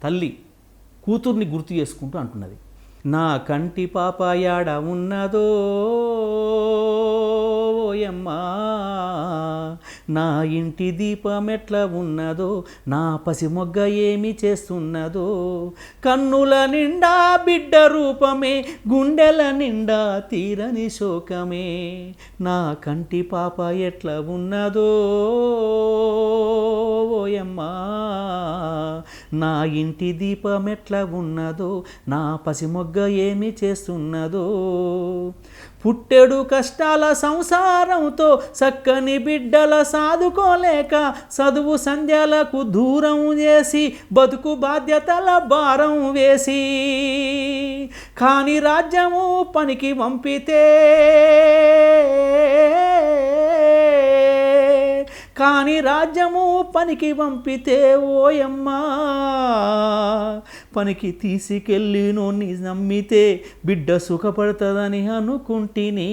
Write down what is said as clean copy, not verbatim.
తల్లి కూతుర్ని గుర్తు చేసుకుంటూ అంటున్నది, నా కంటి పాప యాడ ఉన్నదో ఓయమ్మా, నా ఇంటి దీపం ఎట్లా ఉన్నదో, నా పసి మొగ్గ ఏమి చేస్తున్నదో, కన్నుల నిండా బిడ్డ రూపమే, గుండెల నిండా తీరని శోకమే, నా కంటి పాప ఎట్లా ఉన్నదో ఓయమ్మా, నా ఇంటి దీపం ఎట్లా ఉన్నదో, నా పసి మొగ్గ ఏమి చేస్తున్నదో, పుట్టెడు కష్టాల సంసారంతో చక్కని బిడ్డల సాదుకోలేక చదువు సంధ్యలకు దూరం చేసి బతుకు బాధ్యతల భారం వేసి, కాని రాజ్యము పనికి పంపితే, కాని రాజ్యము పనికి పంపితే ఓయమ్మా, పనికి తీసుకెళ్ళి నోన్ని నమ్మితే బిడ్డ సుఖపడుతుందని అనుకుంటిని.